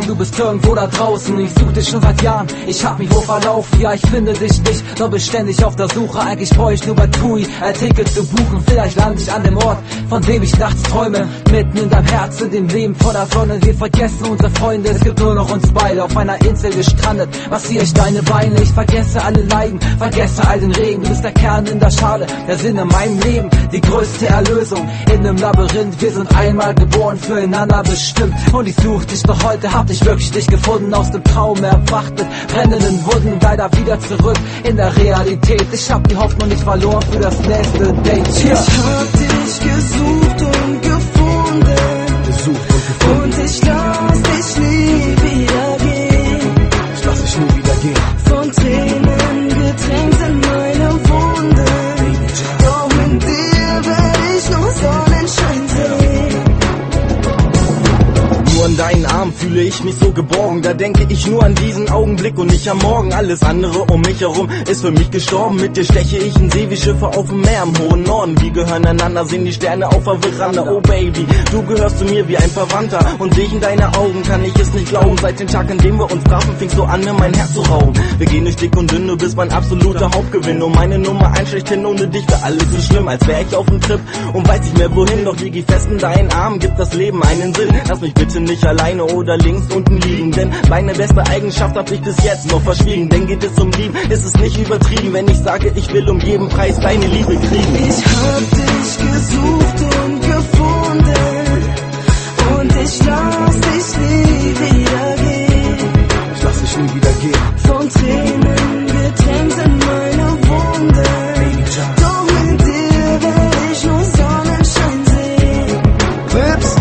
du bist irgendwo da draußen. Ich such dich schon seit Jahren, ich hab mich wohl verlaufen. Ja, ich finde dich nicht, doch beständig auf der Suche. Eigentlich brauch ich nur bei TUI Artikel zu buchen. Vielleicht lande ich an dem Ort, von dem ich nachts träume. Mitten in deinem Herzen, dem Leben voller Sonne. Wir vergessen unsere Freunde, es gibt nur noch uns beide. Auf einer Insel gestrandet, massiere ich deine Beine. Ich vergesse alle Leiden, vergesse all den Regen. Du bist der Kern in der Schale, der Sinn in meinem Leben. Die größte Erlösung in einem Labyrinth. Wir sind einmal geboren, füreinander bestimmt. Und ich such dich doch heute, hab ich wirklich dich gefunden. Aus dem Traum erwacht mit brennenden Wunden. Leider wieder zurück in der Realität. Ich hab die Hoffnung nicht verloren für das nächste Date. Ich hab dich gesucht und gefunden. Und ich lass dich nie wieder gehen. Ich lass dich nie wieder gehen. Von Tränen getränkt in meine Wunde. Doch in dir werd ich nur Sonnenschein sehen. Nur an deinen Arm fühle ich mich so geborgen. Da denke ich nur an diesen Augenblick und nicht am Morgen. Alles andere um mich herum ist für mich gestorben. Mit dir steche ich in See wie Schiffe auf dem Meer im hohen Norden. Wir gehören einander, sehen die Sterne auf der Veranda. Oh Baby, du gehörst zu mir wie ein Verwandter. Und sehe ich in deine Augen, kann ich es nicht glauben. Seit dem Tag, an dem wir uns trafen, fingst du an, mir mein Herz zu rauben. Wir gehen durch dick und dünn, du bist mein absoluter Hauptgewinn. Und meine Nummer 1 schlechthin, ohne dich wäre alles so schlimm, als wär ich auf dem Trip und weiß nicht mehr wohin. Doch lieg ich fest in deinen Armen, gibt das Leben einen Sinn. Lass mich bitte nicht alleine oder links unten liegen, denn meine beste Eigenschaft hab ich bis jetzt noch verschwiegen. Denn geht es um Lieben, ist es nicht übertrieben, wenn ich sage, ich will um jeden Preis deine Liebe kriegen. Ich hab dich gesucht und gefunden. Und ich lass dich nie wieder gehen. Ich lass dich nie wieder gehen. Von Tränen getränkt in meine Wunde. Doch in dir werd ich nur Sonnenschein sehen. Clips.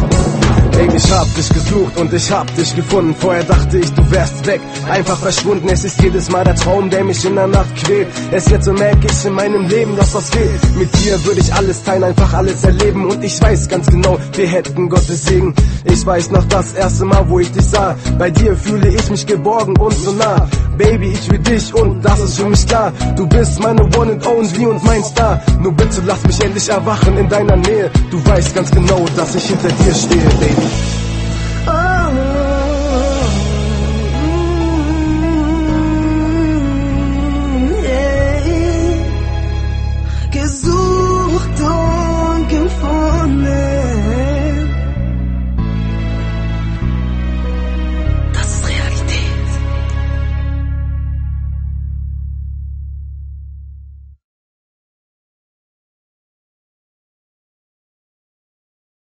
Ich hab dich gesucht und ich hab dich gefunden. Vorher dachte ich, du wärst weg, einfach verschwunden. Es ist jedes Mal der Traum, der mich in der Nacht quält. Erst jetzt so merke ich in meinem Leben, dass was fehlt. Mit dir würde ich alles teilen, einfach alles erleben. Und ich weiß ganz genau, wir hätten Gottes Segen. Ich weiß noch das erste Mal, wo ich dich sah. Bei dir fühle ich mich geborgen und so nah. Baby, ich will dich und das ist für mich klar. Du bist meine One and Only und mein Star. Nur bitte lass mich endlich erwachen in deiner Nähe. Du weißt ganz genau, dass ich hinter dir stehe, Baby.